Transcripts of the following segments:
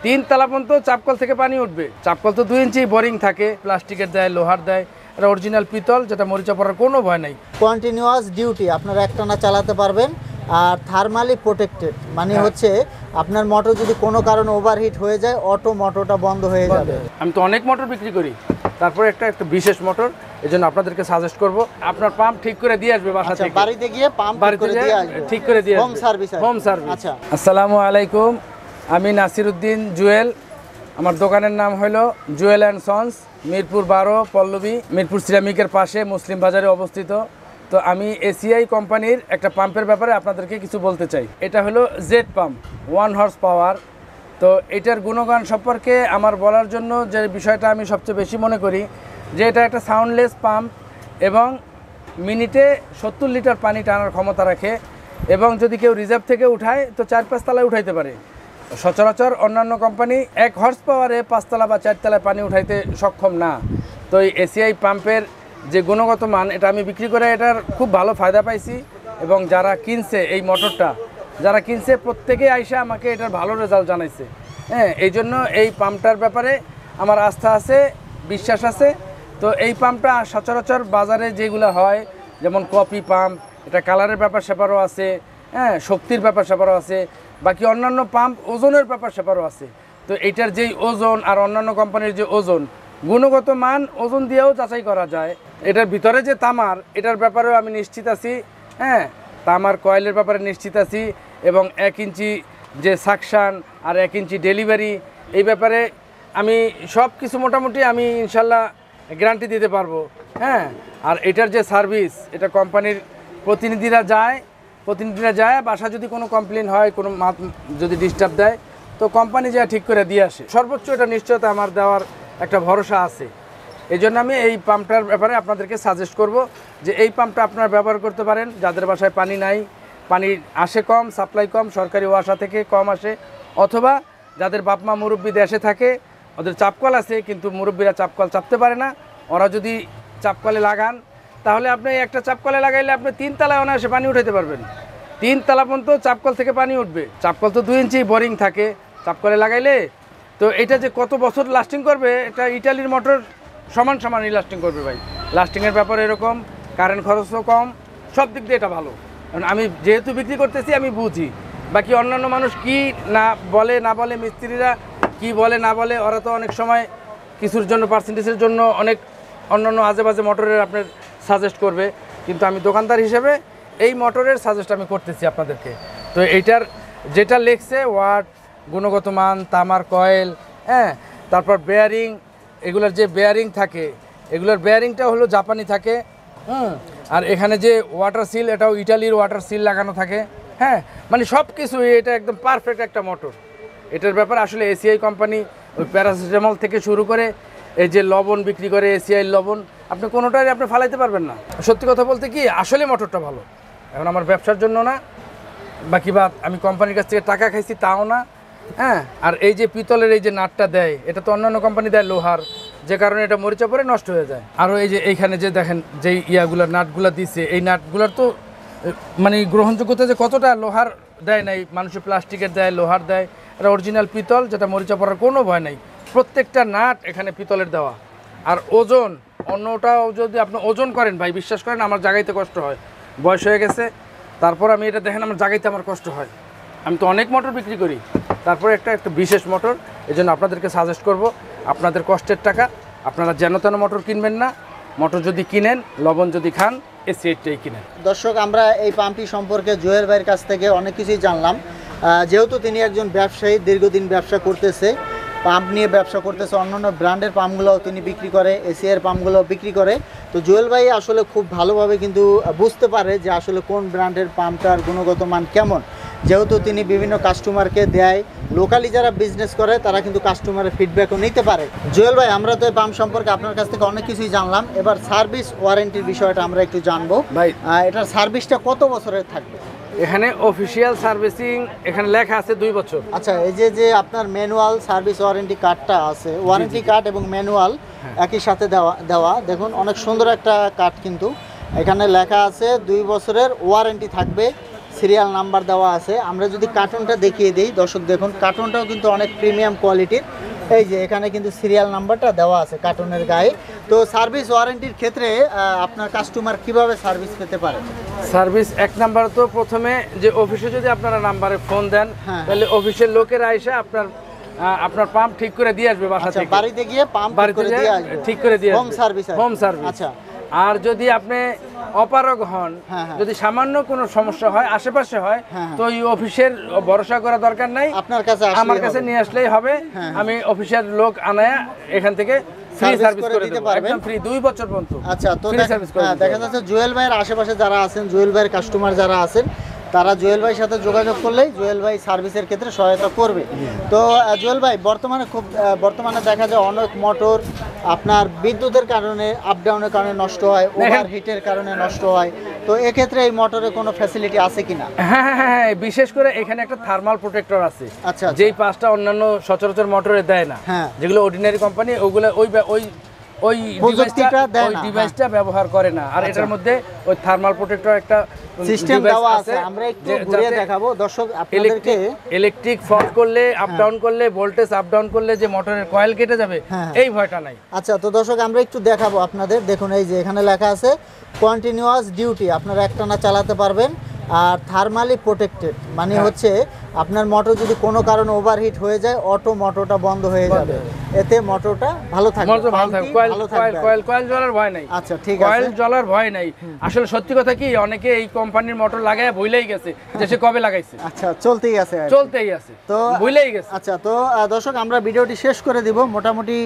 3 তলা পর্যন্ত চাপকল থেকে পানি উঠবে। চাপকল তো 2 ইঞ্চি বোরিং থাকে, প্লাস্টিকের দেয়, লোহার দেয়, এটা অরিজিনাল পিতল, যেটা মরিচা পড়ার কোনো ভয় নাই। কন্টিনিউয়াস ডিউটি আপনারা একটানা চালাতে পারবেন। আর থার্মালি প্রোটেক্টেড মানে হচ্ছে আপনার মোটর যদি কোনো কারণে ওভারহিট হয়ে যায় অটো মোটরটা বন্ধ হয়ে যাবে। আমি তো অনেক মোটর বিক্রি করি, তারপরে একটা বিশেষ মোটর, এই জন্য আপনাদেরকে সাজেস্ট করব, আপনার পাম্প ঠিক করে দিয়ে আসবে বাসা থেকে। বাড়িতে গিয়ে পাম্প করে দিয়ে আসবে, ঠিক করে দিয়ে হোম সার্ভিস। Home service. আচ্ছা, আসসালামু আলাইকুম, আমি নাসিরউদ্দিন জুয়েল। আমার দোকানের নাম হলো জুয়েল অ্যান্ড সন্স, মিরপুর 12 পল্লবী, মিরপুর সিরামিকের পাশে মুসলিম বাজারে অবস্থিত। তো আমি এসিআই কোম্পানির একটা পাম্পের ব্যাপারে আপনাদেরকে কিছু বলতে চাই। এটা হলো জেড পাম্প, 1 হর্স পাওয়ার। তো এটার গুণগান সম্পর্কে আমার বলার জন্য যে বিষয়টা আমি সবচেয়ে বেশি মনে করি, যে এটা একটা সাউন্ডলেস পাম্প এবং মিনিটে 70 লিটার পানি টানার ক্ষমতা রাখে, এবং যদি কেউ রিজার্ভ থেকে উঠায় তো 4-5 তলায় উঠাইতে পারে। সচরাচর অন্যান্য কোম্পানি 1 হর্স পাওয়ারে 5 তলা বা 4 তলায় পানি উঠাইতে সক্ষম না। তো এই এসিআই পাম্পের যে গুণগত মান, এটা আমি বিক্রি করে এটার খুব ভালো ফায়দা পাইছি, এবং যারা কিনছে এই মোটরটা, যারা কিনছে প্রত্যেকেই আইসা আমাকে এটার ভালো রেজাল্ট জানাইছে। হ্যাঁ, এই জন্য এই পাম্পটার ব্যাপারে আমার আস্থা আছে, বিশ্বাস আছে। তো এই পাম্পটা সচরাচর বাজারে যেগুলো হয়, যেমন কপি পাম্প, এটা কালারের ব্যাপার স্যাপারও আছে, হ্যাঁ, শক্তির ব্যাপার স্যাপারও আছে, বাকি অন্যান্য পাম্প ওজনের ব্যাপার স্যাপারও আছে। তো এইটার যেই ওজন আর অন্যান্য কোম্পানির যে ওজন, গুণগত মান ওজন দিয়েও যাচাই করা যায়। এটার ভিতরে যে তামার, এটার ব্যাপারেও আমি নিশ্চিত আছি। হ্যাঁ, তামার কয়েলের ব্যাপারে নিশ্চিত আছি, এবং 1 ইঞ্চি যে সাকশান আর 1 ইঞ্চি ডেলিভারি, এই ব্যাপারে আমি সব কিছু মোটামুটি আমি ইনশাল্লাহ গ্যারান্টি দিতে পারবো। হ্যাঁ, আর এটার যে সার্ভিস, এটা কোম্পানির প্রতিনিধিরা যায়, বাসা যদি কোনো কমপ্লেন হয়, কোনো যদি ডিস্টার্ব দেয়, তো কোম্পানি যা ঠিক করে দিয়ে আসে। সর্বোচ্চ এটা নিশ্চয়তা আমার দেওয়ার একটা ভরসা আছে। এই জন্য আমি এই পাম্পটার ব্যাপারে আপনাদেরকে সাজেস্ট করব যে এই পাম্পটা আপনারা ব্যবহার করতে পারেন, যাদের বাসায় পানি নাই, পানি আসে কম, সাপ্লাই কম, সরকারি ওয়াসা থেকে কম আসে, অথবা যাদের বাপমা মুরব্বী দেশে থাকে, ওদের চাপকল আছে কিন্তু মুরব্বীরা চাপকল চাপতে পারে না, ওরা যদি চাপকলে লাগান, তাহলে আপনি একটা চাপকলে লাগাইলে আপনি 3 তলায় অনায়াসে পানি উঠাইতে পারবেন। 3 তলা পর্যন্ত চাপকল থেকে পানি উঠবে। চাপকল তো 2 ইঞ্চি বোরিং থাকে, চাপকলে লাগাইলে তো এটা যে কত বছর লাস্টিং করবে, এটা ইটালির মোটর সমানই লাস্টিং করবে ভাই। লাস্টিংয়ের ব্যাপারে এরকম, কারেন্ট খরচও কম, সব দিক দিয়ে এটা ভালো। কারণ আমি যেহেতু বিক্রি করতেছি আমি বুঝি, বাকি অন্যান্য মানুষ কি না বলে, মিস্ত্রিরা কি বলে না বলে, ওরা তো অনেক সময় কিছুর জন্য, পার্সেন্টেজের জন্য অনেক অন্যান্য আজেবাজে মোটরের আপনার সাজেস্ট করবে, কিন্তু আমি দোকানদার হিসেবে এই মোটরের সাজেস্ট আমি করতেছি আপনাদেরকে। তো এইটার যেটা লেখছে ওয়াট, গুণগত মান, তামার কয়েল, হ্যাঁ, তারপর বেয়ারিং, এগুলোর যে বেয়ারিং থাকে, এগুলোর বেয়ারিংটা হলো জাপানি থাকে। আর এখানে যে ওয়াটার সিল, এটাও ইটালির ওয়াটার সিল লাগানো থাকে। হ্যাঁ, মানে সব কিছু, এটা একদম পারফেক্ট একটা মোটর। এটার ব্যাপারে আসলে এসিআই কোম্পানি ওই প্যারাসিটামল থেকে শুরু করে এই যে লবণ বিক্রি করে, এসিআই লবণ, আপনি কোনোটাই আপনি ফালাইতে পারবেন না। সত্যি কথা বলতে কি, আসলে মোটরটা ভালো। এখন আমার ব্যবসার জন্য না, বাকি বাদ আমি কোম্পানির কাছ থেকে টাকা খাইছি তাও না। হ্যাঁ, আর এই যে পিতলের এই যে নাটটা দেয়, এটা তো অন্যান্য কোম্পানি দেয় লোহার, যে কারণে এটা মরিচা পরে নষ্ট হয়ে যায়। আরও এই যে এইখানে যে দেখেন যেই ইয়াগুলার নাটগুলা দিচ্ছে, এই নাটগুলার তো মানে গ্রহণযোগ্যতা যে কতটা, লোহার দেয় নাই, মানুষের প্লাস্টিকের দেয়, লোহার দেয়, এটা অরিজিনাল পিতল, যেটা মরিচা পড়ার কোনো ভয় নাই। প্রত্যেকটা নাট এখানে পিতলের দেওয়া। আর ওজন, অন্যটাও যদি আপনি ওজন করেন ভাই, বিশ্বাস করেন আমার জাগাইতে কষ্ট হয়, বয়স হয়ে গেছে, তারপর আমি এটা দেখেন আমার জাগাইতে আমার কষ্ট হয়। আমি তো অনেক মোটর বিক্রি করি, তারপরে একটা বিশেষ মোটর, এই জন্য আপনাদেরকে সাজেস্ট করব, আপনাদের কষ্টের টাকা, আপনারা যেন তেন মোটর কিনবেন না। মোটর যদি কিনেন, লবণ যদি খান, এসিআইটাই কিনেন। দর্শক, আমরা এই পাম্পটি সম্পর্কে জুয়েল ভাইয়ের কাছ থেকে অনেক কিছুই জানলাম। যেহেতু তিনি একজন ব্যবসায়ী, দীর্ঘদিন ব্যবসা করতেছে, পাম্প নিয়ে ব্যবসা করতেছে, অন্যান্য ব্র্যান্ডের পাম্পগুলোও তিনি বিক্রি করে, এসিআইয়ের পাম্পগুলো বিক্রি করে। তো জুয়েল ভাই আসলে খুব ভালোভাবে কিন্তু বুঝতে পারে যে আসলে কোন ব্র্যান্ডের পাম্পটার গুণগত মান কেমন। যেহেতু তিনি বিভিন্ন কাস্টমারকে দেয়, লোকালি যারা বিজনেস করে তারা কিন্তু কাস্টমারের ফিডব্যাকও নিতে পারে। জুয়েল ভাই, আমরা তো এই পাম্প সম্পর্কে আপনার কাছ থেকে অনেক কিছুই জানলাম, এবার সার্ভিস ওয়ারেন্টির বিষয়টা আমরা একটু জানবো ভাই। এটার সার্ভিসটা কত বছরের থাকবে? এখানে অফিসিয়াল সার্ভিসিং এখানে লেখা আছে 2 বছর। আচ্ছা, এই যে আপনার ম্যানুয়াল সার্ভিস ওয়ারেন্টি কার্ডটা আছে, ওয়ারেন্টি কার্ড এবং ম্যানুয়াল একই সাথে দেওয়া, দেখুন অনেক সুন্দর একটা কার্ড, কিন্তু এখানে লেখা আছে 2 বছরের ওয়ারেন্টি থাকবে, সিরিয়াল নাম্বার দেওয়া আছে। আমরা যদি কার্টুনটা দেখিয়ে দিই দর্শক, দেখুন কার্টুনটাও কিন্তু অনেক প্রিমিয়াম কোয়ালিটির। এই যে এখানে কিন্তু সিরিয়াল নাম্বারটা দেওয়া আছে কার্টুনের গায়ে। তো সার্ভিস ওয়ারেন্টির ক্ষেত্রে আপনার কাস্টমার কিভাবে সার্ভিস পেতে পারে? সার্ভিস এক নাম্বার তো প্রথমে যে অফিসে যদি আপনারা নাম্বারে ফোন দেন, হ্যাঁ। তাহলে অফিসের লোকেরা এসে আপনার পাম্প ঠিক করে দিয়ে আসবে বাসা আচ্ছা, থেকে। বাড়িতে গিয়ে পাম্প বাড়িতে করে দিয়ে আসবে, ঠিক করে দিয়ে হোম সার্ভিস। Home service. আচ্ছা। আর যদি আপনি অপারগ হন, হ্যাঁ, হ্যাঁ। যদি সামান্য কোনো সমস্যা হয় আশেপাশে হয়, হ্যাঁ। তো এই অফিসের ভরসা করা দরকার নাই, আপনার কাছে আসলেই আমার কাছে হবে। নিয়ে আসলেই হবে। হ্যাঁ। আমি অফিসের লোক আনায়া এখান থেকে ফ্রি সার্ভিস সার্ভিস করে করে দিতে দেব, পারবেন। একদম ফ্রি 2 বছর পর্যন্ত। আচ্ছা, তো ফ্রি সার্ভিস করে দেখা দিতে যাচ্ছে জুয়েল ভাইয়ের আশেপাশে যারা আছেন, জুয়েল ভাইয়ের কাস্টমার যারা আছেন, তারা জুয়েল ভাইয়ের সাথে যোগাযোগ করলেই জুয়েল ভাই সার্ভিসের ক্ষেত্রে সহায়তা করবে। তো জুয়েল ভাই, বর্তমানে দেখা যায় অনেক মোটর আপনার বিদ্যুতের কারণে, আপ ডাউনের কারণে নষ্ট হয়, ওভার হিটের কারণে নষ্ট হয়। তো এক্ষেত্রে এই মোটরে কোনো ফ্যাসিলিটি আছে কিনা? হ্যাঁ হ্যাঁ হ্যাঁ, বিশেষ করে এখানে একটা থার্মাল প্রোটেক্টর আছে, আচ্ছা, যেই পাঁচটা অন্যান্য সচরাচর মোটরে দেয় না। হ্যাঁ। যেগুলো অর্ডিনারি কোম্পানি, ওগুলো ওই প্রযুক্তিটা দেয় না। ডিভাইসটা ব্যবহার করে না। আর এটার মধ্যে ওই থার্মাল প্রোটেক্টর একটা সিস্টেম device দেওয়া আছে, আমরা একটু ঘুরিয়ে দেখাবো দর্শক আপনাদেরকে। ইলেকট্রিক ফল্ট করলে, আপ ডাউন করলে, ভোল্টেজ আপ ডাউন করলে যে মোটরের কয়েল কেটে যাবে, হ্যাঁ। এই ভয়টা নাই। আচ্ছা, তো দর্শক আমরা একটু দেখাবো আপনাদের। দেখুন এই যে এখানে লেখা আছে কন্টিনিউয়াস ডিউটি, আপনারা একটানা চালাতে পারবেন। আর থার্মালি প্রোটেক্টেড মানে হচ্ছে আপনার মোটর যদি কোনো কারণে ওভারহিট হয়ে যায়, অটো মোটরটা বন্ধ হয়ে যাবে, এতে মোটরটা ভালো থাকবে, মোটর ভালো থাকবে, ভালো থাকবে। কয়েল জ্বলার ভয় নাই। আচ্ছা, ঠিক কয়েল আছে। জ্বলার ভয় নাই। আসলে সত্যি কথা কি, অনেকে এই কোম্পানির মোটর লাগায় ভুলেই গেছে যে সে কবে লাগাইছে। আচ্ছা, চলতেই আছে আর কি। চলতেই আছে, তো ভুলেই গেছে। আচ্ছা, তো দর্শক আমরা ভিডিওটি শেষ করে দিব, মোটামুটি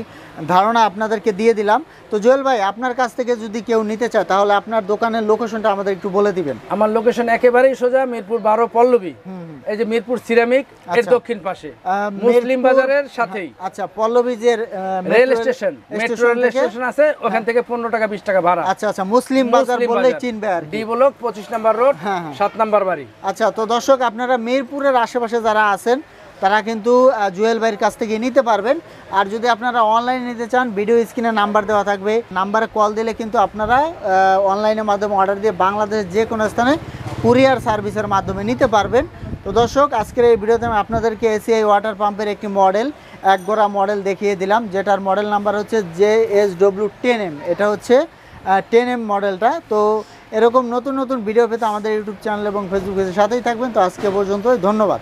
ধারণা আপনাদেরকে দিয়ে দিলাম। তো জুয়েল ভাই, আপনার কাছ থেকে যদি কেউ নিতে চায়, তাহলে আপনার দোকানের লোকেশনটা আমাদের একটু বলে দিবেন। আমার লোকেশন একেবারেই সোজা, মিরপুর 12 পল্লবী। এই যে মিরপুর সিরামিক এর আচ্ছা। দক্ষিণ পাশে, মুসলিম বাজারের সাথেই। আচ্ছা, পল্লবী যে rail station, metro rail station আছে, ওখান থেকে 15 টাকা 20 টাকা ভাড়া। আচ্ছা আচ্ছা, মুসলিম বাজার বললেই চিনবে আর কি। ডি ব্লক 25 নম্বর রোড, হ্যাঁ, হ্যাঁ। 7 নম্বর বাড়ি। আচ্ছা, তো দর্শক আপনারা মিরপুরের আশেপাশে যারা আছেন, তারা কিন্তু জুয়েল ভাইয়ের কাছ থেকে নিতে পারবেন। আর যদি আপনারা অনলাইনে নিতে চান, ভিডিও স্ক্রিনে নাম্বার দেওয়া থাকবে, নাম্বারে কল দিলে কিন্তু আপনারা অনলাইনের মাধ্যমে অর্ডার দিয়ে বাংলাদেশের যে কোনো স্থানে কুরিয়ার সার্ভিসের মাধ্যমে নিতে পারবেন। তো দর্শক, আজকের এই ভিডিওতে আমি আপনাদেরকে এসিআই ওয়াটার পাম্পের একটি মডেল, এক গোড়া মডেল দেখিয়ে দিলাম, যেটার মডেল নাম্বার হচ্ছে JSW10M। এটা হচ্ছে 10M মডেলটা। তো এরকম নতুন নতুন ভিডিও পেতে আমাদের ইউটিউব চ্যানেল এবং ফেসবুক পেজের সাথেই থাকবেন। তো আজকে পর্যন্তই, ধন্যবাদ।